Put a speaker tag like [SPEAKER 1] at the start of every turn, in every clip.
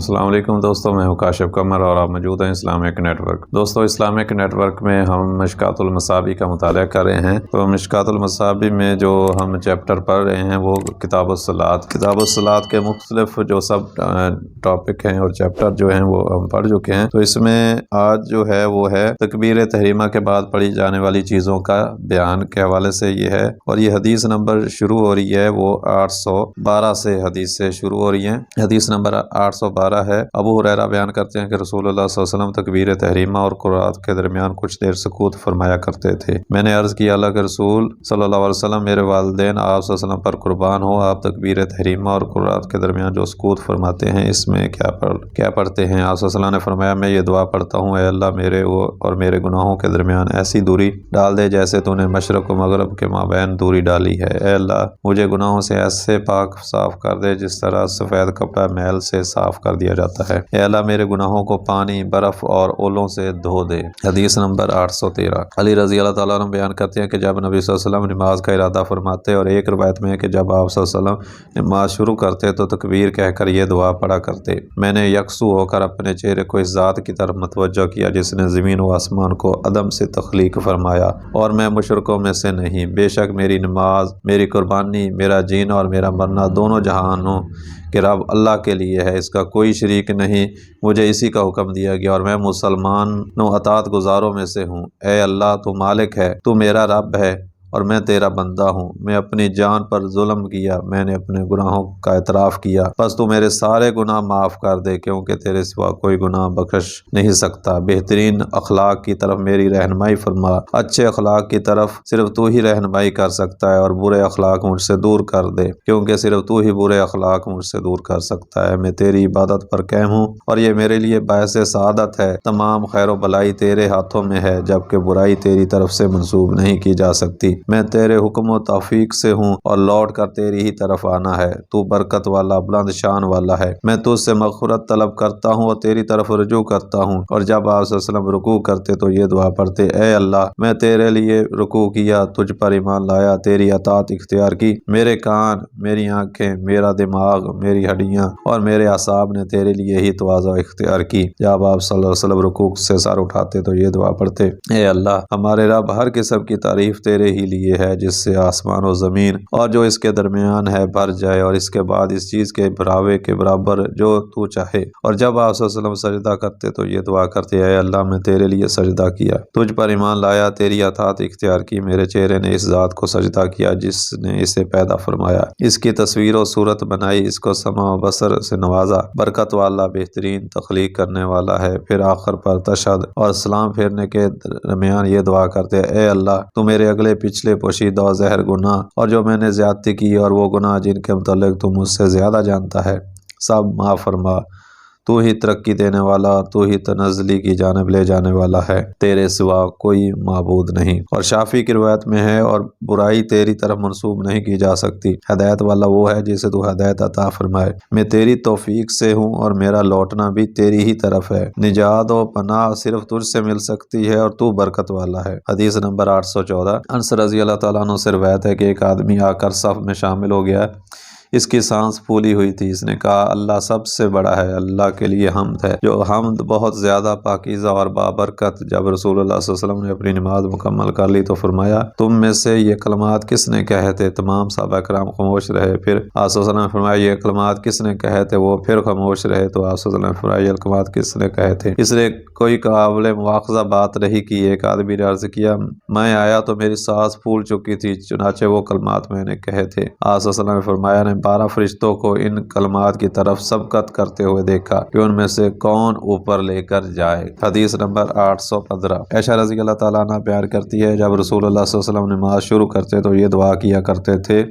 [SPEAKER 1] السلام علیکم دوستوں، میں ہوں کاشف قمر اور آپ موجود ہیں اسلامک نیٹ ورک۔ دوستوں، اسلامک نیٹ ورک میں ہم مشکوٰۃ المصابیح کا مطالعہ کر رہے ہیں۔ تو مشکوٰۃ المصابیح میں جو ہم چیپٹر پڑھ رہے ہیں وہ کتاب الصلاۃ کے مختلف جو سب ٹاپک ہیں اور چیپٹر جو ہیں وہ ہم پڑھ چکے ہیں۔ تو اس میں آج جو ہے وہ ہے تکبیر تحریمہ کے بعد پڑھی جانے والی چیزوں کا بیان کے حوالے سے یہ ہے، اور یہ حدیث نمبر شروع ہو رہی ہے وہ 812 سے حدیث سے شروع ہو رہی ہے۔ حدیث نمبر 812 ہے۔ ابو ہریرہ بیان کرتے ہیں کہ رسول اللہ صلی اللہ علیہ وسلم تکبیر تحریمہ اور قرات کے درمیان کچھ دیر سکوت فرمایا کرتے تھے۔ میں نے عرض کیا، اللہ کے رسول صلی اللہ علیہ وسلم، میرے والدین آپ صلی اللہ علیہ وسلم پر قربان ہو، آپ تکبیر تحریمہ اور قرات کے درمیان جو سکوت فرماتے ہیں اس میں کیا پڑھتے ہیں؟ آپ صلی اللہ علیہ وسلم نے فرمایا، میں یہ دعا پڑھتا ہوں، اے اللہ میرے اور میرے گناہوں کے درمیان ایسی دوری ڈال دے جیسے تو نے مشرق و مغرب کے مابین دوری ڈالی ہے۔ اے اللہ مجھے گناہوں سے ایسے پاک صاف کر دے جس طرح سفید کپڑا میل سے صاف کر دیا جاتا ہے۔ اے اللہ میرے گناہوں کو پانی، برف اور اولوں سے دھو دے۔ حدیث نمبر 813۔ علی رضی اللہ تعالیٰ عنہ بیان کرتے ہیں کہ جب نبی صلی اللہ علیہ وسلم نماز کا ارادہ فرماتے، اور ایک روایت میں ہے کہ جب آپ صلی اللہ علیہ وسلم نماز شروع کرتے تو تکبیر کہہ کر یہ دعا پڑھا کرتے، میں نے یکسو ہو کر اپنے چہرے کو اس ذات کی طرف متوجہ کیا جس نے زمین و آسمان کو عدم سے تخلیق فرمایا، اور میں مشرکوں میں سے نہیں۔ بے شک میری نماز، میری قربانی، میرا جینا اور میرا مرنا دونوں جہانوں کہ رب اللہ کے لیے ہے، اس کا کوئی شریک نہیں۔ مجھے اسی کا حکم دیا گیا اور میں مسلمانوں اطاعت گزاروں میں سے ہوں۔ اے اللہ تو مالک ہے، تو میرا رب ہے اور میں تیرا بندہ ہوں۔ میں اپنی جان پر ظلم کیا، میں نے اپنے گناہوں کا اعتراف کیا، بس تو میرے سارے گناہ معاف کر دے، کیونکہ تیرے سوا کوئی گناہ بخش نہیں سکتا۔ بہترین اخلاق کی طرف میری رہنمائی فرما، اچھے اخلاق کی طرف صرف تو ہی رہنمائی کر سکتا ہے، اور برے اخلاق مجھ سے دور کر دے، کیونکہ صرف تو ہی برے اخلاق مجھ سے دور کر سکتا ہے۔ میں تیری عبادت پر قائم ہوں اور یہ میرے لیے باعث سعادت ہے۔ تمام خیر و بلائی تیرے ہاتھوں میں ہے، جبکہ برائی تیری طرف سے منسوب نہیں کی جا سکتی۔ میں تیرے حکم و توفیق سے ہوں اور لوٹ کر تیری ہی طرف آنا ہے۔ تو برکت والا، بلند شان والا ہے۔ میں تجھ سے مغفرت طلب کرتا ہوں اور تیری طرف رجوع کرتا ہوں۔ اور جب آپ صلی اللہ علیہ وسلم رکوع کرتے تو یہ دعا پڑھتے، اے اللہ میں تیرے لیے رکوع کیا، تجھ پر ایمان لایا، تیری اطاعت اختیار کی۔ میرے کان، میری آنکھیں، میرا دماغ، میری ہڈیاں اور میرے اعصاب نے تیرے لیے ہی تواضع اختیار کی۔ جب آپ صلی اللہ علیہ وسلم رکوع سے سر اٹھاتے تو یہ دعا پڑھتے، اے اللہ ہمارے رب، ہر قسم کی تعریف تیرے ہی لیے ہے جس سے آسمان و زمین اور جو اس کے درمیان ہے بھر جائے، اور اس کے بعد اس چیز کے براوے کے برابر جو تو چاہے۔ اور جب آپ صلی اللہ علیہ وسلم سجدہ کرتے تو یہ دعا کرتے، اے اللہ میں تیرے لیے سجدہ کیا، تجھ پر ایمان لایا، تیری اطاعت اختیار کی۔ میرے چہرے نے اس ذات کو سجدہ کیا جس نے اسے پیدا فرمایا، اس کی تصویر و صورت بنائی، اس کو سمع و بصر سے نوازا، برکت والا، بہترین تخلیق کرنے والا ہے۔ پھر آخر پر تشہد اور سلام پھیرنے کے درمیان یہ دعا کرتے، اے اللہ تو میرے اگلے پچھلے پوشیدہ و ظاہر گناہ اور جو میں نے زیادتی کی اور وہ گناہ جن کے متعلق تو مجھ سے زیادہ جانتا ہے سب معاف فرما۔ تو ہی ترقی دینے والا اور تو ہی تنزلی کی جانب لے جانے والا ہے، تیرے سوا کوئی معبود نہیں۔ اور شافعی کی روایت میں ہے، اور برائی تیری طرف منسوب نہیں کی جا سکتی، ہدایت والا وہ ہے جسے تو ہدایت عطا فرمائے۔ میں تیری توفیق سے ہوں اور میرا لوٹنا بھی تیری ہی طرف ہے۔ نجات و پناہ صرف تجھ سے مل سکتی ہے اور تو برکت والا ہے۔ حدیث نمبر 814۔ انس رضی اللہ تعالیٰ عنہ سے روایت ہے کہ ایک آدمی آ کر صف میں شامل ہو گیا، اس کی سانس پھولی ہوئی تھی۔ اس نے کہا، اللہ سب سے بڑا ہے، اللہ کے لیے حمد ہے، جو حمد بہت زیادہ پاکیزہ اور بابرکت۔ جب رسول اللہ صلی اللہ علیہ وسلم نے اپنی نماز مکمل کر لی تو فرمایا، تم میں سے یہ کلمات کس نے کہے تھے؟ تمام صحابہ کرام خاموش رہے۔ پھر آپ صلی اللہ علیہ وسلم نے فرمایا، یہ کلمات کس نے کہے تھے؟ وہ پھر خاموش رہے تو آپ صلی اللہ علیہ وسلم نے فرمایا، یہ کلمات کس نے کہے تھے؟ اس نے کوئی قابل مواخذہ بات نہیں کی۔ ایک آدمی نے عرض کیا، میں آیا تو میری سانس پھول چکی تھی، چنانچہ وہ کلمات میں نے کہے تھے۔ آپ صلی اللہ علیہ وسلم نے فرمایا، نے 12 فرشتوں کو ان کلمات کی طرف سبقت کرتے ہوئے دیکھا کہ ان میں سے کون اوپر لے کر جائے۔ حدیث نمبر 815۔ عائشہ رضی اللہ تعالیٰ عنہ بیان کرتی ہے، جب رسول اللہ صلی اللہ علیہ وسلم نماز شروع کرتے تو یہ دعا کیا کرتے تھے،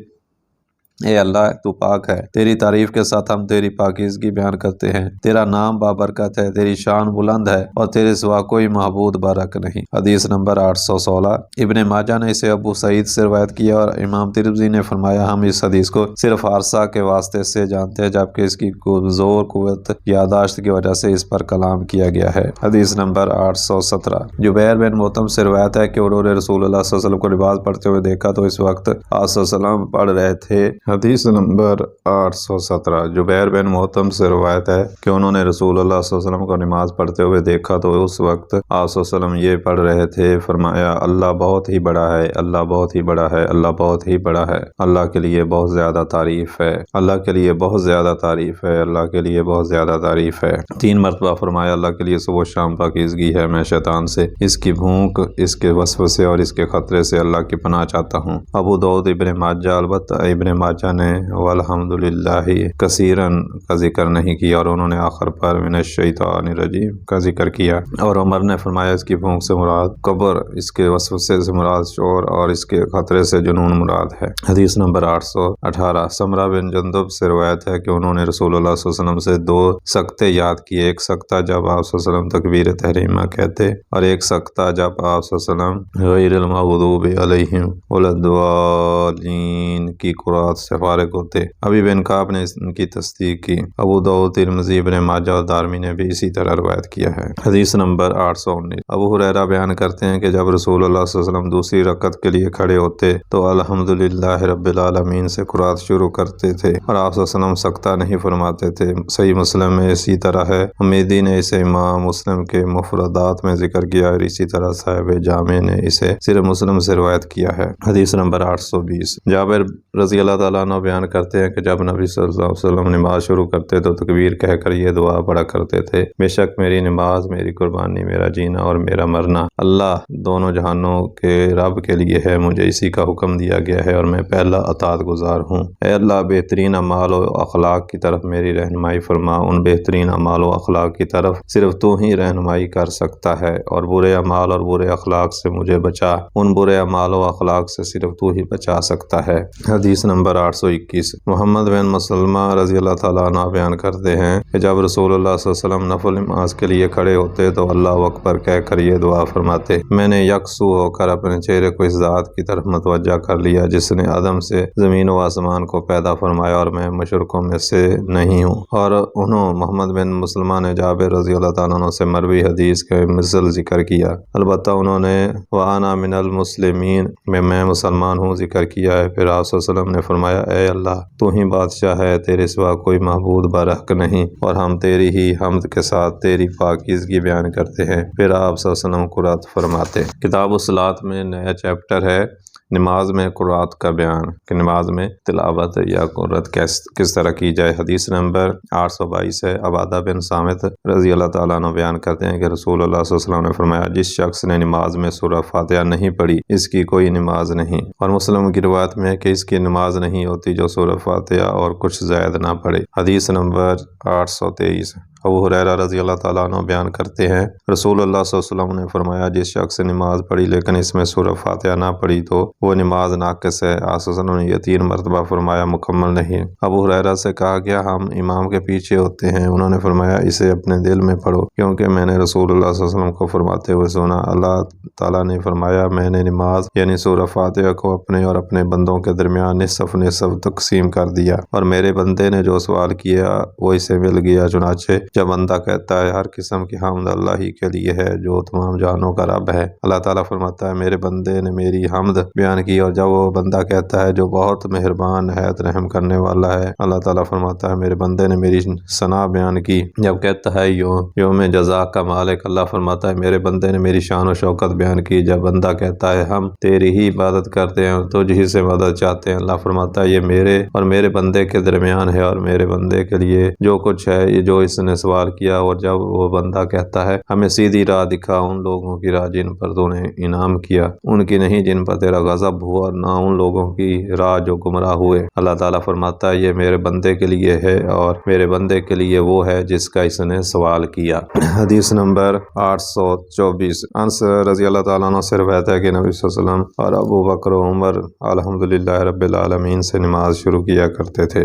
[SPEAKER 1] اے اللہ تو پاک ہے، تیری تعریف کے ساتھ ہم تیری پاکیزگی بیان کرتے ہیں، تیرا نام بابرکت ہے، تیری شان بلند ہے اور تیرے سوا کوئی معبود برحق نہیں۔ حدیث نمبر 816۔ ابن ماجہ نے اسے ابو سعید سے روایت کیا اور امام ترمذی نے فرمایا، ہم اس حدیث کو صرف عرصہ کے واسطے سے جانتے ہیں، جبکہ اس کی کمزور قوت یاداشت کی وجہ سے اس پر کلام کیا گیا ہے۔ حدیث نمبر 817۔ جبیر بن مطعم سے روایت ہے کہ انہوں نے رسول اللہ صلی اللہ علیہ وسلم کو نماز پڑھتے ہوئے دیکھا تو اس وقت آپ صلی اللہ علیہ وسلم پڑھ رہے تھے۔ حدیث نمبر 817 جبیر بن محتم سے روایت ہے کہ انہوں نے رسول اللہ صلی اللہ علیہ وسلم کو نماز پڑھتے ہوئے دیکھا تو اس وقت آپ صلی اللہ علیہ وسلم یہ پڑھ رہے تھے، فرمایا اللہ بہت ہی بڑا ہے، اللہ بہت ہی بڑا ہے، اللہ بہت ہی بڑا ہے، اللہ کے لیے بہت زیادہ تعریف ہے، اللہ کے لیے بہت زیادہ تعریف ہے، اللہ کے لیے بہت زیادہ تعریف ہے۔ 3 مرتبہ فرمایا اللہ کے لیے صبح و شام پاکیزگی ہے، میں شیطان سے، اس کی بھونک، اس کے وسوسے اور اس کے خطرے سے اللہ کی پناہ چاہتا ہوں۔ ابو داؤد ابن ماجہ، البتہ ابن ماجہ نے والحمدللہ کثیرن کا ذکر نہیں کیا اور انہوں نے آخر پر من الشیطان الرجیم کا ذکر کیا۔ اور عمر نے فرمایا اس کی بھونک سے مراد قبر، اس کے وسوسے سے مراد شور اور اس کے خطرے سے جنون مراد ہے۔ حدیث نمبر 818 سمرہ بن جندب سے روایت ہے کہ انہوں نے رسول اللہ صلی اللہ علیہ وسلم سے 2 سکتے یاد کیے، ایک سکتہ جب آپ صلی اللہ علیہ وسلم تکبیر تحریمہ کہتے اور ایک سکتہ جب آپ صلی اللہ علیہ وسلم غیر المغضوب علیہم ولا الضالین کی قرات سے فارغ ہوتے۔ ابی بن کعب نے ان کی تصدیق کی۔ ابو داؤد، ترمذی، ابن ماجہ اور دارمی نے بھی اسی طرح روایت کیا ہے۔ حدیث نمبر 819 ابو ہریرہ بیان کرتے ہیں کہ جب رسول اللہ صلی اللہ علیہ وسلم دوسری رکعت کے لیے کھڑے ہوتے تو الحمدللہ رب العالمین سے قرات شروع کرتے تھے اور آپ صلی اللہ علیہ وسلم سکتہ نہیں فرماتے تھے۔ صحیح مسلم میں اسی طرح ہے۔ حمیدی نے اسے امام مسلم کے مفردات میں ذکر کیا اور اسی طرح صاحب جامع نے اسے صرف مسلم سے روایت کیا ہے۔ حدیث نمبر 820 جابر رضی اللہ تعالیٰ عنہ بیان کرتے ہیں کہ جب نبی صلی اللہ علیہ وسلم نماز شروع کرتے تو تکبیر کہہ کر یہ دعا پڑھا کرتے تھے، بے شک میری نماز، میری قربانی، میرا جینا اور میرا مرنا اللہ دونوں جہانوں کے رب کے لیے ہے، مجھے اسی کا حکم دیا گیا ہے اور میں پہلا اطاعت گزار ہوں۔ اے اللہ بہترین اعمال و اخلاق کی طرف میری رہنمائی فرما، ان بہترین اعمال و اخلاق کی طرف صرف تو ہی رہنمائی کر سکتا ہے، اور برے اعمال اور برے اخلاق سے مجھے بچا، ان برے اعمال و اخلاق سے صرف تو ہی بچا سکتا ہے۔ حدیث نمبر 821 محمد بن مسلمہ رضی اللہ تعالیٰ عنہ بیان کرتے ہیں کہ جب رسول اللہ صلی اللہ علیہ وسلم نفل نماز کے لیے کھڑے ہوتے تو اللہ اکبر کہہ کر یہ دعا فرماتے، میں نے یکسو ہو کر اپنے چہرے کو اس ذات کی طرف متوجہ کر لیا جس نے عدم سے زمین و آسمان کو پیدا فرمایا اور میں مشرکوں میں سے نہیں ہوں۔ اور انہوں محمد بن مسلمہ نے جابر رضی اللہ تعالیٰ عنہ سے مروی حدیث کے مثل ذکر کیا، البتہ انہوں نے وَأَنَا مِنَ الْمُسْلِمِينَ میں مسلمان ہوں ذکر کیا ہے۔ پھر آپ صلی اللہ علیہ وسلم نے فرمایا اے اللہ تو ہی بادشاہ ہے، تیرے سوا کوئی معبود برحق نہیں اور ہم تیری ہی حمد کے ساتھ تیری پاکیزگی بیان کرتے ہیں۔ پھر آپ صلی اللہ علیہ وسلم قرات فرماتے۔ کتاب الصلاۃ میں نیا چیپٹر ہے نماز میں قرات کا بیان کہ نماز میں تلاوت یا قرات کس طرح کی جائے۔ حدیث نمبر 822 ہے۔ عبادہ بن صامت رضی اللہ تعالیٰ عنہ بیان کرتے ہیں کہ رسول اللہ صلی اللہ علیہ وسلم نے فرمایا جس شخص نے نماز میں سورہ فاتحہ نہیں پڑھی اس کی کوئی نماز نہیں، اور مسلم کی روایت میں ہے کہ اس کی نماز نہیں ہوتی جو سورہ فاتحہ اور کچھ زائد نہ پڑھے۔ حدیث نمبر 823 ابو ہریرہ رضی اللہ تعالیٰ عنہ بیان کرتے ہیں رسول اللہ صلی اللہ علیہ وسلم نے فرمایا جس شخص نے نماز پڑھی لیکن اس میں سورہ فاتحہ نہ پڑھی تو وہ نماز ناقص ہے۔ آپ صلی اللہ علیہ وسلم نے یہ 3 مرتبہ فرمایا، مکمل نہیں۔ ابو ہریرہ سے کہا گیا ہم امام کے پیچھے ہوتے ہیں، انہوں نے فرمایا اسے اپنے دل میں پڑھو کیونکہ میں نے رسول اللہ صلی اللہ علیہ وسلم کو فرماتے ہوئے سنا۔ اللہ تعالیٰ نے فرمایا میں نے نماز یعنی سورہ فاتحہ کو اپنے اور اپنے بندوں کے درمیان نصف نصف تقسیم کر دیا، اور میرے بندے نے جو سوال کیا وہ اسے مل گیا۔ چنانچہ جب بندہ کہتا ہے ہر قسم کی حمد اللہ ہی کے لیے ہے جو تمام جہانوں کا رب ہے، اللہ تعالیٰ فرماتا ہے میرے بندے نے میری حمد بیان کی، اور جب وہ بندہ کہتا ہے جو بہت مہربان نہایت رحم کرنے والا ہے، اللہ تعالیٰ فرماتا ہے میرے بندے نے میری ثنا بیان کی۔ جب کہتا ہے یوم جزا کا مالک، اللہ فرماتا ہے میرے بندے نے میری شان و شوکت بیان کی۔ جب بندہ کہتا ہے ہم تیری ہی عبادت کرتے ہیں اور تجھ ہی سے مدد چاہتے ہیں، اللہ فرماتا ہے یہ میرے اور میرے بندے کے درمیان ہے، اور میرے بندے کے لیے جو کچھ ہے یہ جو اس نے سوال کیا۔ اور جب وہ بندہ کہتا ہے ہمیں سیدھی راہ دکھا، ان لوگوں کی راہ جن پر تو نے انعام کیا، ان کی نہیں جن پر تیرا غضب ہوا، اور نہ ان لوگوں کی راہ جو گمراہ ہوئے، اللہ تعالیٰ فرماتا ہے یہ میرے بندے کے لیے ہے اور میرے بندے کے لیے وہ ہے جس کا اس نے سوال کیا۔ حدیث نمبر 824 انس رضی اللہ تعالیٰ عنہ سے روایت ہے کہ نبی صلی اللہ علیہ وسلم اور ابو بکر و عمر الحمدللہ رب العالمین سے نماز شروع کیا کرتے تھے۔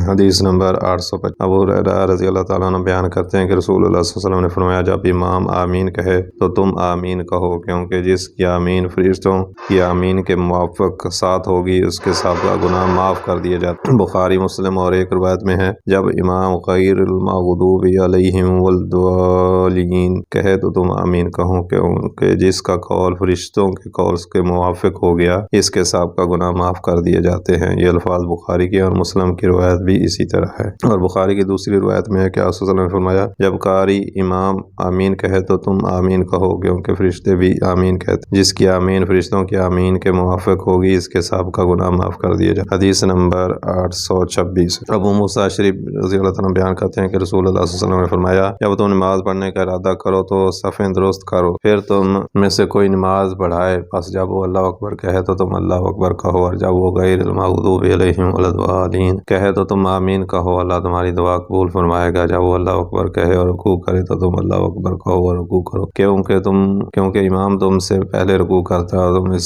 [SPEAKER 1] حدیث نمبر 825 ابو ہریرہ رضی اللہ تعالیٰ عنہ بیان کرتے ہیں کہ رسول اللہ صلی اللہ علیہ وسلم نے فرمایا جب امام آمین کہے تو تم آمین کہو، کیونکہ جس کی آمین فرشتوں کی آمین کے موافق ساتھ ہوگی اس کے سب کا گناہ معاف کر دیا جاتا ہے۔ بخاری مسلم اور ایک روایت میں ہے جب امام غیر المغضوب علیہم والضالین کہے تو تم آمین کہو، کیونکہ جس کا قول فرشتوں کے قول کے موافق ہو گیا اس کے سب کا گناہ معاف کر دیے جاتے ہیں۔ یہ الفاظ بخاری کی اور مسلم کی روایت بھی اسی طرح ہے۔ اور بخاری کی دوسری روایت میں ہے کہ آپ صلی اللہ علیہ وسلم نے فرمایا جب قاری امام آمین کہے تو تم آمین کہو، کیونکہ فرشتے بھی آمین کہتے ہیں، جس کی آمین فرشتوں کی آمین کے موافق ہوگی اس کے سب کا گناہ معاف کر دیا جائے۔ حدیث نمبر 826۔ ابو موسیٰ شریف رضی اللہ تعالیٰ بیان کرتے ہیں کہ رسول اللہ صلی اللہ علیہ وسلم نے فرمایا جب تم نماز پڑھنے کا ارادہ کرو تو صفیں درست کرو، پھر تم میں سے کوئی نماز بڑھائے، پس جب وہ اللہ اکبر کہے تو تم اللہ اکبر کہو، اور جب وہ غیر المغضوب علیہم والضالین کہے تو تم آمین کہو، اللہ تمہاری دعا قبول فرمائے گا۔ جب وہ اللہ اکبر کہے اور رکوع کرے تو تم اللہ اکبر کہو اور رکوع کرو، کیونکہ امام تم سے پہلے رکوع کرتا ہے اور تم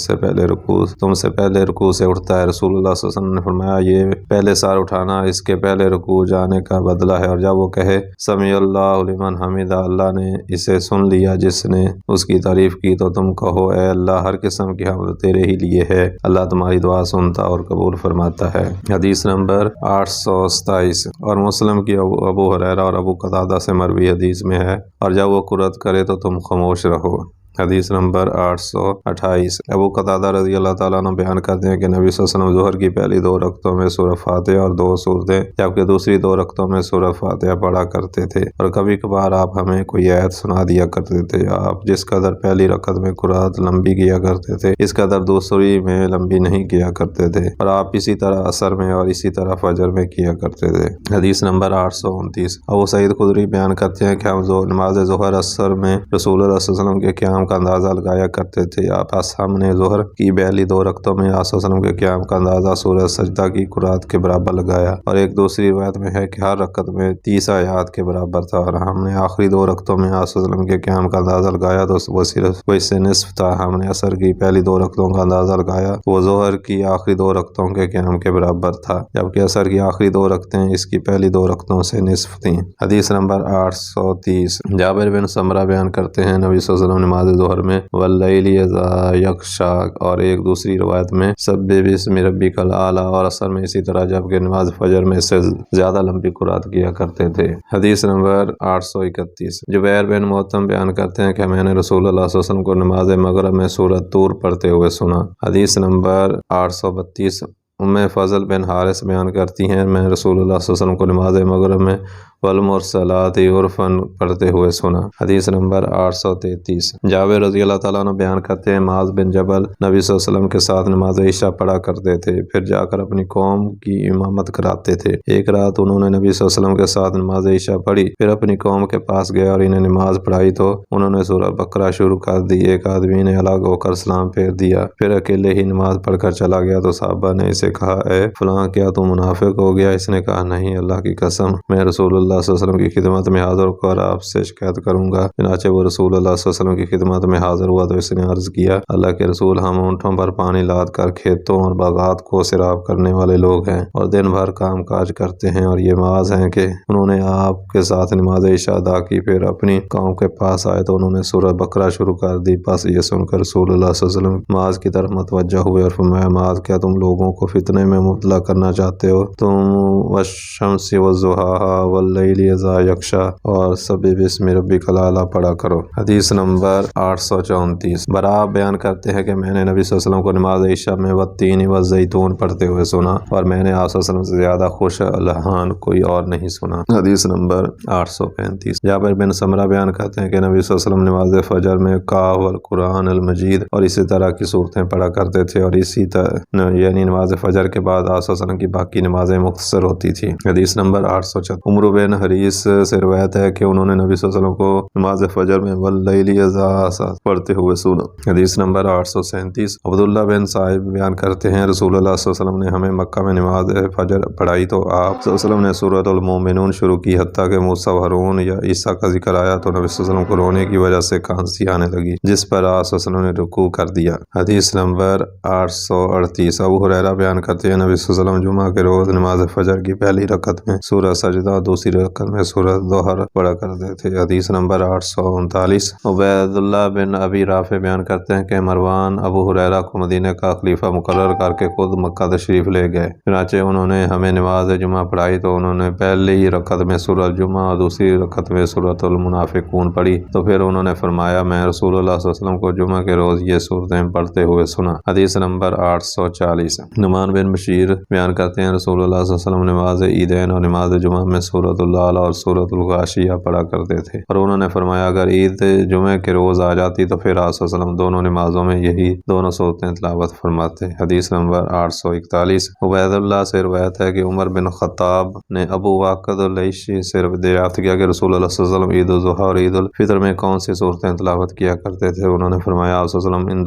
[SPEAKER 1] سے پہلے رکوع سے اٹھتا ہے۔ رسول اللہ صلی اللہ علیہ وسلم نے فرمایا یہ پہلے سار اٹھانا اس کے پہلے رکوع جانے کا بدلہ ہے، اور جب وہ کہے سمیع اللہ لمن حمدہ، اللہ نے اسے سن لیا جس نے اس کی تعریف کی، تو تم کہو اے اللہ ہر قسم کی حمد تیرے ہی لیے ہے، اللہ تمہاری دعا سنتا اور قبول فرماتا ہے۔ حدیث نمبر 827۔ اور مسلم کی ابو ہریرہ اور ابو قتادہ سے مروی حدیث میں ہے اور جب وہ قرۃ کرے تو تم خاموش رہو۔ حدیث نمبر 828۔ ابو قتادہ رضی اللہ تعالیٰ عنہ بیان کرتے ہیں کہ نبی صلی اللہ علیہ وسلم ظہر کی پہلی 2 رکعتوں میں سورہ فاتحہ اور 2 سورتیں جبکہ دوسری 2 رکعتوں میں سورہ فاتحہ پڑھا کرتے تھے، اور کبھی کبھار آپ ہمیں کوئی آیت سنا دیا کرتے تھے۔ آپ جس قدر پہلی رکعت میں قرات لمبی کیا کرتے تھے اس قدر دوسری میں لمبی نہیں کیا کرتے تھے، اور آپ اسی طرح عصر میں اور اسی طرح فجر میں کیا کرتے تھے۔ حدیث نمبر 829۔ ابو سعید خدری بیان کرتے ہیں کہ ہم نماز ظہر عصر میں رسول اللہ صلی اللہ علیہ وسلم کے قیام کا اندازہ لگایا کرتے تھے۔ پس ہم نے ظہر کی پہلی 2 رکعتوں میں آپ صلی اللہ علیہ وسلم کے قیام کا اندازہ سورہ سجدہ کی قرات کے برابر لگایا، اور ایک دوسری روایت میں ہے کہ ہر رکعت میں 30 آیات کے برابر تھا، اور ہم نے آخری 2 رکعتوں میں آپ صلی اللہ علیہ وسلم کے قیام کا اندازہ لگایا تو وہ صرف وہ اس سے نصف تھا۔ ہم نے عصر کی پہلی 2 رکعتوں کا اندازہ لگایا وہ ظہر کی آخری 2 رکعتوں کے قیام کے برابر تھا، جبکہ عصر کی آخری 2 رکعتیں اس کی پہلی 2 رکعتوں سے نصف تھیں۔ حدیث نمبر 830۔ جابر بن سمرہ بیان کرتے ہیں نبی صلی اللہ علیہ وسلم نماز ظہر میں واللیل اذا یغشا، اور ایک دوسری روایت میں سبح باسم ربک الاعلی، اور عصر میں اسی طرح، جبکہ نماز فجر میں اس سے زیادہ لمبی قرات کیا کرتے تھے۔ حدیث نمبر 831۔ جبیر بن محتم بیان کرتے ہیں کہ میں نے رسول اللہ صلی اللہ علیہ وسلم کو نماز مغرب میں سورۃ طور پڑھتے ہوئے سنا۔ حدیث نمبر 832۔ ام فضل بن حارث بیان کرتی ہیں میں رسول اللہ صلی اللہ علیہ وسلم کو نماز مغرب میں والمرسلات عرفا پڑھتے ہوئے سنا۔ حدیث نمبر 833۔ جابر رضی اللہ تعالیٰ عنہ بیان کرتے ہیں معاذ بن جبل نبی صلی اللہ علیہ وسلم کے ساتھ نماز عشاء پڑھا کرتے تھے، پھر جا کر اپنی قوم کی امامت کراتے تھے۔ ایک رات انہوں نے نبی صلی اللہ علیہ وسلم کے ساتھ نماز عشاء پڑھی، پھر اپنی قوم کے پاس گئے اور انہیں نماز پڑھائی تو انہوں نے سورہ بقرہ شروع کر دی۔ ایک آدمی نے الگ ہو کر سلام پھیر دیا، پھر اکیلے ہی نماز پڑھ کر چلا گیا تو صحابہ نے اسے کہا اے فلاں کیا تو منافق ہو گیا؟ اس نے کہا نہیں، اللہ کی قسم میں رسول اللہ صلی اللہ علیہ وسلم کی خدمت میں حاضر کر آپ سے شکایت کروں گا۔ چنانچہ وہ رسول اللہ صلی اللہ علیہ وسلم کی خدمت میں حاضر ہوا تو اس نے عرض کیا اللہ کے رسول ہم اونٹوں پر پانی لاد کر کھیتوں اور باغات کو سیراب کرنے والے لوگ ہیں اور دن بھر کام کاج کرتے ہیں، اور یہ معاذ ہیں کہ انہوں نے آپ کے ساتھ نماز عشاء ادا کی، پھر اپنی قوم کے پاس آئے تو انہوں نے سورہ بقرہ شروع کر دی۔ پس یہ سن کر رسول اللہ صلی اللہ علیہ وسلم معاذ کی طرف متوجہ ہوئے اور فرمایا معاذ کیا تم لوگوں کو فتنے میں مبتلا کرنا چاہتے ہو؟ تم والشمس والضحیٰ واللیل اذا یغشی اور سبح باسم ربک الاعلی پڑھا کرو۔ حدیث نمبر 834۔ براء بیان کرتے ہیں کہ میں نے نبی صلی اللہ علیہ وسلم کو نماز عشاء میں والتین والزیتون پڑھتے ہوئے سنا، اور میں نے آپ صلی اللہ علیہ وسلم سے زیادہ خوش الحان کوئی اور نہیں سنا۔ حدیث نمبر 835۔ جابر بن سمرہ بیان کرتے ہیں کہ نبی صلی اللہ علیہ وسلم نماز فجر میں قاف والقرآن المجید اور اسی طرح کی صورتیں پڑھا کرتے تھے، اور اسی طرح یعنی نماز فجر کے بعد آپ صلی اللہ علیہ وسلم کی باقی نمازیں مختصر ہوتی تھی۔ حدیث نمبر 836۔ عمرو بن حریث سے روایت ہے کہ انہوں نے نبی صلی اللہ علیہ وسلم کو نماز فجر میں واللیل اذا عسعس پڑھتے ہوئے سنا۔ حدیث نمبر 837۔ عبداللہ بن صاحب بیان کرتے ہیں رسول اللہ صلی اللہ علیہ وسلم نے ہمیں مکہ میں نماز فجر پڑھائی تو آپ صلی اللہ علیہ وسلم نے سورۃ المومنون شروع کی، حتیٰ کہ موسیٰ و ہارون یا عیسیٰ کا ذکر آیا تو نبی صلی اللہ علیہ وسلم کو رونے کی وجہ سے کھانسی آنے لگی، جس پر آپ صلی اللہ علیہ وسلم نے رکوع کر دیا۔ حدیث نمبر 838۔ ابو ہریرہ بیان کرتے ہیں نبی صلی اللہ علیہ وسلم جمعہ کے روز نماز فجر کی پہلی رکعت میں سورہ سجدہ اور دوسری رکعت میں سورۃ ظہر پڑھا کرتے تھے۔ حدیث نمبر 839۔ عبید اللہ بن ابی رافع بیان کرتے ہیں کہ مروان ابو ہریرہ کو مدینہ کا خلیفہ مقرر کر کے خود مکہ تشریف لے گئے۔ چنانچہ انہوں نے ہمیں نماز جمعہ پڑھائی تو انہوں نے پہلی رکعت میں سورۃ الجمعہ اور دوسری رکعت میں سورۃ المنافقون پڑھی، تو پھر انہوں نے فرمایا میں رسول اللہ صلی اللہ علیہ وسلم کو جمعہ کے روز یہ صورتیں پڑھتے ہوئے سنا۔ حدیث نمبر 840۔ نعمان بن بشیر بیان کرتے ہیں رسول اللہ صلی اللہ علیہ وسلم نماز عیدین اور نماز جمعہ میں سورۃ العلیٰ اور سورۃ الغاشیہ پڑھا کرتے تھے، اور انہوں نے فرمایا اگر عید جمعہ کے روز آ جاتی تو پھر آپ صلی اللہ علیہ وسلم دونوں نمازوں میں یہی دونوں صورتیں تلاوت فرماتے۔ حدیث نمبر 841۔ عبید اللہ سے روایت ہے کہ عمر بن خطاب نے ابو واقد اللیثی سے دریافت کیا کہ رسول اللہ صلی اللہ علیہ وسلم عید الاضحیٰ اور عید الفطر میں کون سی صورتیں تلاوت کیا کرتے تھے؟ انہوں نے فرمایا آپ صلی اللہ علیہ وسلم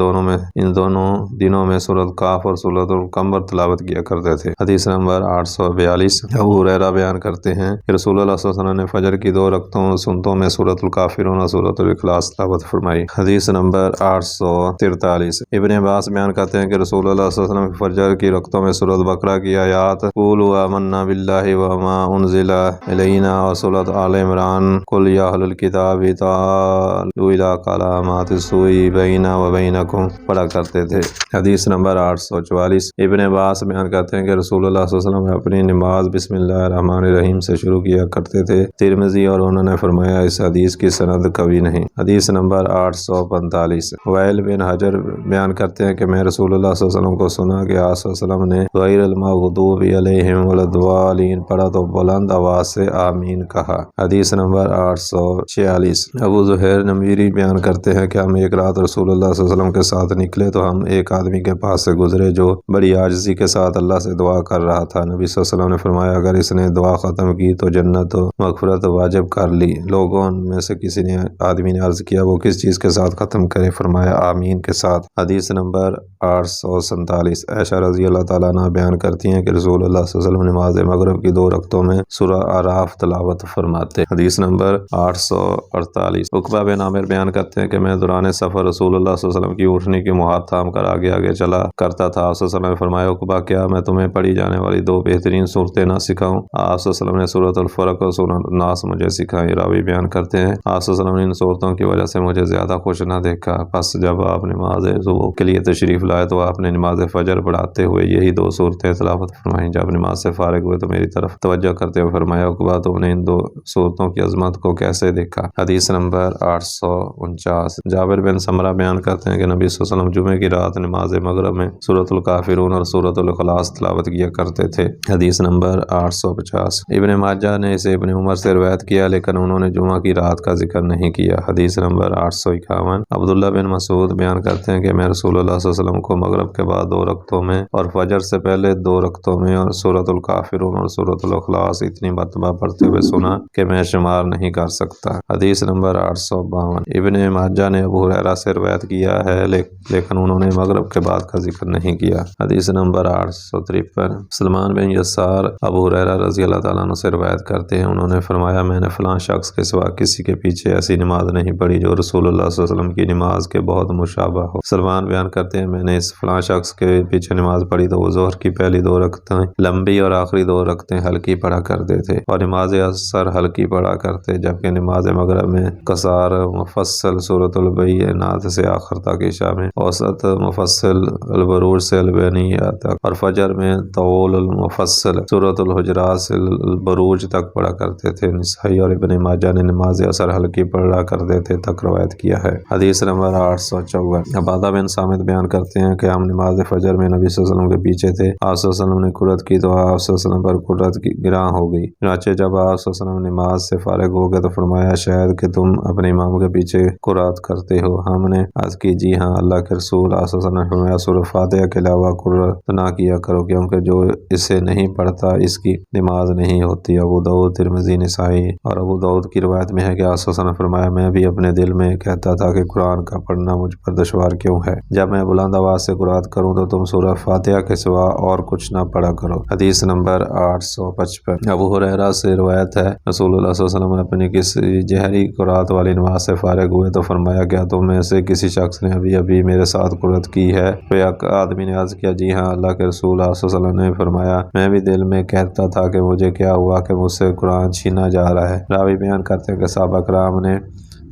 [SPEAKER 1] ان دونوں دنوں میں سورۃ کاف اور سورۃ القمر تلاوت کیا کرتے تھے۔ حدیث نمبر 842۔ ابو ہریرہ بیان کرتے ہیں کہ رسول اللہ صلی اللہ علیہ وسلم نے فجر کی 2 سنتوں میں سورۃ الکافرون اور سورۃ الاخلاص تلاوت فرمائی۔ حدیث نمبر 843۔ ابن عباس بیان کرتے ہیں کہ رسول اللہ صلی اللہ علیہ وسلم فجر کی رکعتوں میں سورۃ بقرہ کی آیات قولوا آمنا باللہ وما انزل الینا اور سورۃ آل عمران قل یا اہل الکتاب تعالوا الی کلمات سواء بیننا وبینکم پڑھا کرتے تھے۔ حدیث نمبر 844۔ ابن عباس بیان کرتے ہیں کہ رسول اللہ صلی اللہ علیہ وسلم اپنی نماز بسم اللہ الرحمن الرحیم سے شروع کیا کرتے تھے۔ ترمذی اور انہوں نے فرمایا اس حدیث کی سند قوی نہیں۔ حدیث نمبر 845۔ وائل بن حجر بیان کرتے ہیں کہ میں رسول اللہ صلی اللہ علیہ وسلم کو سنا کہ آپ صلی اللہ علیہ وسلم نے غیر المغضوب علیہم ولا الضالین پڑھا تو بلند آواز سے آمین کہا۔ حدیث نمبر 846۔ ابو زہیر نمیری بیان کرتے ہیں کہ ہم ایک رات رسول اللہ صلی اللہ علیہ وسلم کے ساتھ نکلے تو ہم ایک آدمی کے پاس سے گزرے جو بڑی عاجزی کے ساتھ اللہ سے دعا کر رہا تھا۔ نبی صلی اللہ علیہ وسلم نے فرمایا اگر اس نے دعا ختم کی تو جنت و مغفرت واجب کر لی۔ لوگوں میں سے کسی آدمی نے عرض کیا وہ کس چیز کے ساتھ ختم کرے؟ فرمایا آمین کے ساتھ۔ حدیث نمبر 847۔ عائشہ رضی اللہ تعالیٰ عنہ بیان کرتی ہیں کہ رسول اللہ صلی اللہ علیہ وسلم نماز مغرب کی 2 رکعتوں میں سورہ اعراف تلاوت فرماتے۔ حدیث نمبر 848۔ عقبہ بن عامر بیان کرتے ہیں کہ میں دوران سفر رسول اللہ صلی اللہ علیہ وسلم کی اونٹنی کی ہاتھ تھام کر آگے آگے چلا کرتا تھا۔ آپ صلی اللہ علیہ وسلم نے فرمایا عقبہ کیا میں تمہیں پڑھی جانے والی 2 بہترین صورتیں نہ سکھاؤں؟ آپ صلی اللہ علیہ وسلم نے سورۃ الفلق اور سورۃ الناس مجھے سکھائی۔ راوی بیان کرتے ہیں آپ صلی اللہ علیہ وسلم نے ان صورتوں کی وجہ سے مجھے زیادہ خوش نہ دیکھا، پس جب آپ نماز صبح کے لیے تشریف لائے تو آپ نے نماز فجر پڑھاتے ہوئے یہی 2 صورتیں تلاوت فرمائیں۔ جب نماز سے فارغ ہوئے تو میری طرف توجہ کرتے ہوئے فرمایا عقبہ تم نے ان 2 صورتوں کی عظمت کو کیسے دیکھا؟ حدیث نمبر 849۔ جابر بن سمرہ بیان کرتے ہیں کہ نبی صلی اللہ علیہ وسلم جمعے کی رات نماز مغرب میں سورۃ الکافرون اور سورۃ الاخلاص تلاوت کیا کرتے تھے۔ حدیث نمبر 850۔ ابن ماجہ نے اسے ابن عمر سے روایت کیا لیکن انہوں نے جمعہ کی رات کا ذکر نہیں کیا۔ حدیث نمبر 851۔ عبداللہ بن مسعود بیان کرتے ہیں کہ میں رسول اللہ صلی اللہ علیہ وسلم کو مغرب کے بعد 2 رکعتوں میں اور فجر سے پہلے 2 رکعتوں میں اور سورۃ الکافرون اور سورۃ الاخلاص اتنی مرتبہ پڑھتے ہوئے سنا کہ میں شمار نہیں کر سکتا۔ حدیث نمبر 852۔ ابن ماجہ نے ابو ہریرہ سے روایت کیا ہے لیکن انہوں نے مغرب کے بعد کا ذکر نہیں کیا۔ حدیث نمبر 853۔ سلمان بن یسار ابو ہریرہ رضی اللہ تعالیٰ عنہ سے روایت کرتے ہیں انہوں نے فرمایا میں نے فلاں شخص کے سوا کسی کے پیچھے ایسی نماز نہیں پڑھی جو رسول اللہ صلی اللہ علیہ وسلم کی نماز کے بہت مشابہ ہو۔ سلمان بیان کرتے ہیں میں نے اس فلاں شخص کے پیچھے نماز پڑھی تو وہ ظہر کی پہلی 2 رکعتیں لمبی اور آخری 2 رکعتیں ہلکی پڑھا کرتے تھے اور نماز عصر ہلکی پڑھا کرتے، جبکہ نماز مغرب میں قصار مفصل سورۃ البینات سے آخر تک، عشاء میں اوسط مفصل البروج سے البینیہ تک اور فجر میں طول المفصل سورۃ الحجرات سے البروج تک پڑھا کرتے تھے۔ نسائی اور ابن ماجہ نے نماز عصر ہلکی پڑھا کرتے تھے تک روایت کیا ہے۔ حدیث نمبر 854۔ عبادہ بن صامت بیان کرتے ہیں کہ ہم نماز فجر میں نبی صلی اللہ علیہ وسلم کے پیچھے تھے، آپ صلی اللہ علیہ وسلم نے قرات کی تو آپ صلی اللہ علیہ وسلم پر قرات گراں ہو گئی۔ چنانچہ جب آپ صلی اللہ علیہ وسلم نماز سے فارغ ہو گئے تو فرمایا شاید کہ تم اپنے امام کے پیچھے قرات کرتے ہو؟ ہم نے عرض کی جی ہاں، اللہ کے رسول آپ صلی اللہ علیہ وسلم نے فرمایا سورہ فاتحہ کے علاوہ قرات نہ کیا کرو کیونکہ جو اسے نہیں پڑھتا اس کی نماز نہیں ہوتی۔ ابو داؤد، ترمذی، نسائی اور ابو داؤد کی روایت میں ہے کہ آپ صلی اللہ علیہ وسلم نے فرمایا میں بھی اپنے دل میں کہتا تھا کہ قرآن کا پڑھنا مجھ پر دشوار کیوں ہے؟ جب میں بلند آواز سے قرات کروں تو تم سورہ فاتحہ کے سوا اور کچھ نہ پڑھا کرو۔ حدیث نمبر 855۔ ابو ہریرہ سے روایت ہے رسول اللہ صلی اللہ علیہ وسلم نے اپنی کسی جہری قرات والی نماز سے فارغ ہوئے تو فرمایا کیا تم میں سے کسی شخص نے ابھی میرے ساتھ قرات کی ہے؟ تو ایک آدمی نے عرض کیا جی ہاں اللہ کے رسول صلی اللہ علیہ وسلم نے فرمایا میں بھی دل میں کہتا تھا کہ مجھے کیا ہوا کہ مجھ سے قرآن چھینا جا رہا ہے۔ راوی بیان کرتے ہیں کہ صحابہ کرام نے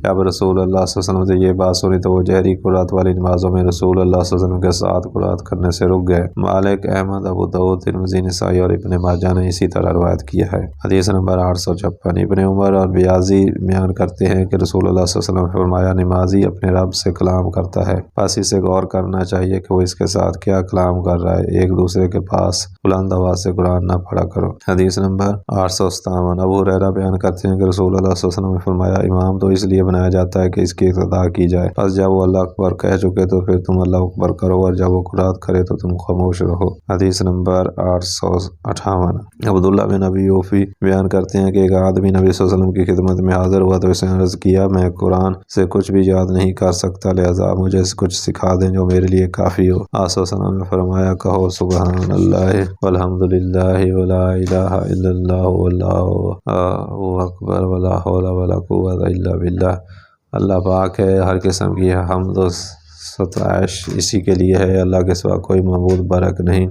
[SPEAKER 1] جب رسول اللہ صلی اللہ علیہ وسلم سے یہ بات سنی تو وہ جہری قرات والی نمازوں میں رسول اللہ صلی اللہ علیہ وسلم کے ساتھ قرات کرنے سے رک گئے۔ مالک، احمد، ابو داؤد، ترمذی، نسائی اور ابن ماجہ نے اسی طرح روایت کیا ہے۔ حدیث نمبر 856۔ ابن عمر اور بیازی بیان کرتے ہیں کہ رسول اللہ صلی اللہ علیہ وسلم نے فرمایا، نمازی اپنے رب سے کلام کرتا ہے، بس اسے غور کرنا چاہیے کہ وہ اس کے ساتھ کیا کلام کر رہا ہے، ایک دوسرے کے پاس بلند آواز سے قرآن نہ پڑھا کرو۔ حدیث نمبر 857۔ ابو ہریرہ بیان کرتے ہیں کہ رسول اللہ صلی اللہ علیہ وسلم نے فرمایا، امام تو اس لیے بنایا جاتا ہے کہ اس کی اقتداء کی جائے، بس جب وہ اللہ اکبر کہہ چکے تو پھر تم اللہ اکبر کرو، اور جب وہ قرات کرے تو تم خاموش رہو۔ حدیث نمبر 858۔ عبداللہ بن ابی اوفی بیان کرتے ہیں کہ ایک آدمی نبی صلی اللہ علیہ وسلم کی خدمت میں حاضر ہوا تو اس نے عرض کیا، میں قرآن سے کچھ بھی یاد نہیں کر سکتا، لہذا مجھے کچھ سکھا دیں جو میرے لیے کافی ہو۔ آپ صلی اللہ علیہ وسلم نے فرمایا، کہو سبحان اللہ والحمد للہ ولا الہ الا اللہ واللہ اکبر ولا حول ولا قوت الا باللہ۔ اللہ پاک ہے، ہر قسم کی حمد و ستائش اسی کے لیے ہے، اللہ کے سوا کوئی معبود برحق نہیں،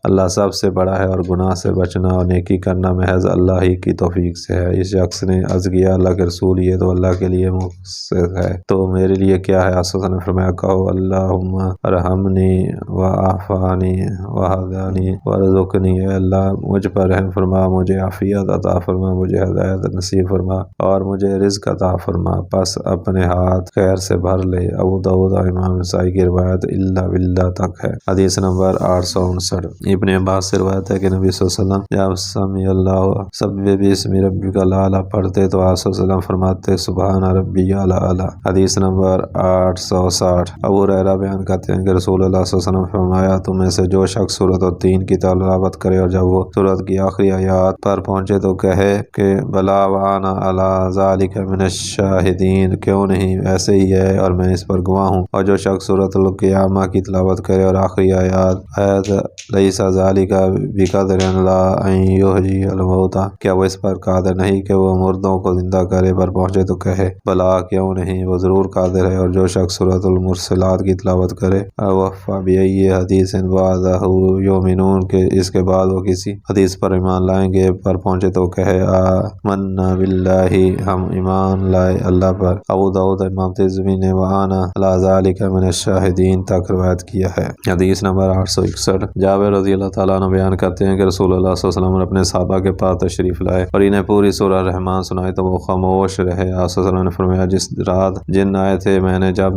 [SPEAKER 1] اللہ سب سے بڑا ہے، اور گناہ سے بچنا اور نیکی کرنا محض اللہ ہی کی توفیق سے ہے۔ اس شخص نے عرض کیا، اللہ کے رسول، یہ تو اللہ کے لیے مختص ہے، تو میرے لیے کیا ہے؟ آپ نے فرمایا، کہو اللہم ارحمنی وعافانی وہدانی وارزقنی، اے اللہ مجھ پر رحم فرما، مجھے عافیت عطا فرما، مجھے ہدایت نصیب فرما، اور مجھے رزق عطا فرما، پس اپنے ہاتھ خیر سے بھر لے۔ ابو داؤد اور امام نسائی کی روایت الا باللہ تک ہے۔ حدیث نمبر 859۔ ابن عباس سے روایت ہے کہ نبی صلی اللہ علیہ وسلم جب سمی اللہ سبح باسم ربک الاعلی پڑھتے تو آپ صلی اللہ علیہ وسلم فرماتے، سبحان ربی الاعلی۔ حدیث نمبر 860۔ ابو ہریرہ بیان کرتے ہیں کہ رسول اللہ صلی اللہ علیہ وسلم فرمایا، تم میں سے جو شخص سورۃ التین کی تلاوت کرے اور جب وہ سورۃ کی آخری آیات پر پہنچے تو کہے کہ بلا وانا علی ذلک من الشاہدین، کیوں نہیں، ایسے ہی ہے اور میں اس پر گواہ ہوں۔ اور جو شخص سورۃ القیامہ کی تلاوت کرے اور آخری آیت لیس ذالک بقادر لا ان یحیی الموتى، کیا وہ اس پر قادر نہیں کہ وہ مردوں کو زندہ کرے، پر پہنچے تو کہے بلا، کیوں نہیں، وہ ضرور قادر ہے۔ اور جو شخص سورۃ المرسلات کی تلاوت کرے وفا بأی حدیث بعدہ یؤمنون، کہ اس کے بعد وہ کسی حدیث پر ایمان لائیں گے، پر پہنچے تو کہے آمنا باللہ، ہم ایمان لائے اللہ پر۔ ابو داؤد امام ترمذی نے وانا علی ذالک من الشاہدین تک روایت کیا ہے۔ حدیث نمبر 861۔ جابر رضی اللہ تعالیٰ عنہ بیان کرتے ہیں کہ رسول اللہ صلی اللہ علیہ وسلم نے اپنے صحابہ کے پاس تشریف لائے اور انہیں پوری سورہ رحمان سنائی تو وہ خاموش رہے۔ آپ صلی اللہ علیہ وسلم نے فرمایا، جس رات جن آئے تھے میں نے جب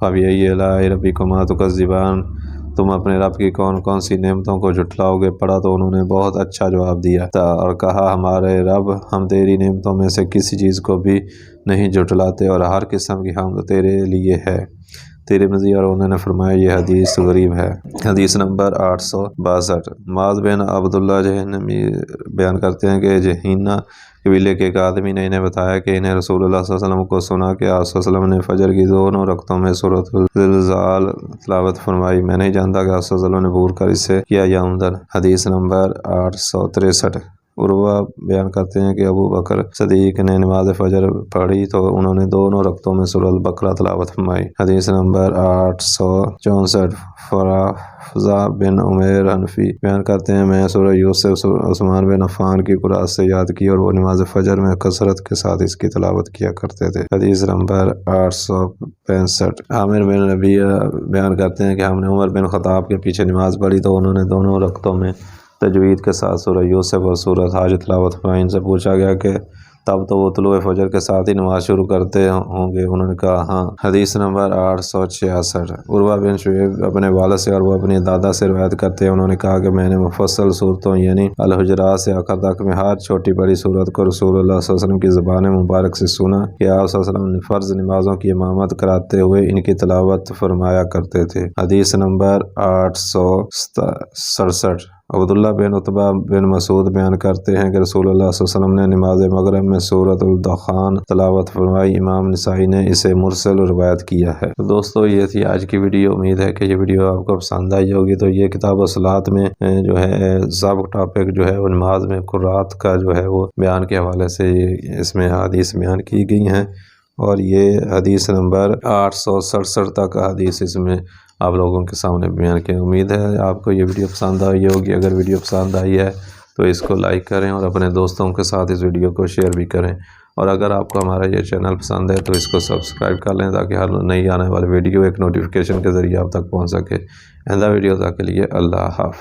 [SPEAKER 1] فَبِأَيِّ آلَاءِ رَبِّكُمَا تُكَذِّبَانِ، تم اپنے رب کی کون کون سی نعمتوں کو جھٹلاؤ گے، پڑھا تو انہوں نے بہت اچھا جواب دیا تھا اور کہا، ہمارے رب، ہم تیری نعمتوں میں سے کسی چیز کو بھی نہیں جھٹلاتے اور ہر قسم کی حمد تیرے لیے ہے۔ ترمذی اور انہوں نے فرمایا، یہ حدیث غریب ہے۔ حدیث نمبر 862۔ معاذ بن عبداللہ جہنمی بیان کرتے ہیں کہ جہینہ قبیلے کے ایک آدمی نے انہیں بتایا کہ انہیں رسول اللہ صلی اللہ علیہ وسلم کو سنا کہ آپ صلی اللہ علیہ وسلم نے فجر کی دونوں رکعتوں میں سورۃ الزلزال تلاوت فرمائی، میں نہیں جانتا کہ آپ صلی اللہ علیہ وسلم نے بھول کر اسے کیا یا عمدن۔ حدیث نمبر 863۔ عروہ بیان کرتے ہیں کہ ابو بکر صدیق نے نماز فجر پڑھی تو انہوں نے دونوں رکعتوں میں سورۃ البقرہ تلاوت فرمائی۔ حدیث نمبر 864۔ فرافضہ بن عمیر حنفی بیان کرتے ہیں، میں سورہ یوسف عثمان بن عفان کی قرات سے یاد کی اور وہ نماز فجر میں کثرت کے ساتھ اس کی تلاوت کیا کرتے تھے۔ حدیث نمبر 865۔ عامر بن ربیعہ بیان کرتے ہیں کہ ہم نے عمر بن خطاب کے پیچھے نماز پڑھی تو انہوں نے دونوں رکعتوں میں تجوید کے ساتھ سورہ یوسف اور سورہ حج تلاوت فرمائی۔ ان سے پوچھا گیا کہ تب تو وہ طلوع فجر کے ساتھ ہی نماز شروع کرتے ہوں گے، انہوں نے کہا ہاں۔ حدیث نمبر 866۔ عروہ بن شعیب اپنے والد سے اور وہ اپنے دادا سے روایت کرتے ہیں، انہوں نے کہا کہ میں نے مفصل صورتوں یعنی الحجرات سے آخر تک میں ہر چھوٹی بڑی صورت کو رسول اللہ صلی اللہ علیہ وسلم کی زبان مبارک سے سنا کہ آپ صلی اللہ علیہ وسلم نے فرض نمازوں کی امامت کراتے ہوئے ان کی تلاوت فرمایا کرتے تھے۔ حدیث نمبر 867۔ عبداللہ بن عتبہ بن مسعود بیان کرتے ہیں کہ رسول اللہ صلی اللہ علیہ وسلم نے نماز مغرب میں سورۃ الدخان تلاوت فرمائی، امام نسائی نے اسے مرسل روایت کیا ہے۔ تو دوستو یہ تھی آج کی ویڈیو، امید ہے کہ یہ ویڈیو آپ کو پسند آئی ہوگی۔ تو یہ کتاب الصلاۃ میں جو ہے سب ٹاپک جو ہے وہ نماز میں قرات کا جو ہے وہ بیان کے حوالے سے اس میں حدیث بیان کی گئی ہیں، اور یہ حدیث نمبر 867 تک حدیث اس میں آپ لوگوں کے سامنے بیان کی۔ امید ہے آپ کو یہ ویڈیو پسند آئی ہوگی۔ اگر ویڈیو پسند آئی ہے تو اس کو لائک کریں اور اپنے دوستوں کے ساتھ اس ویڈیو کو شیئر بھی کریں، اور اگر آپ کو ہمارا یہ چینل پسند ہے تو اس کو سبسکرائب کر لیں تاکہ ہر نئی آنے والی ویڈیو ایک نوٹیفیکیشن کے ذریعے آپ تک پہنچ سکے۔ آئندہ ویڈیو تک کے لیے اللہ حافظ۔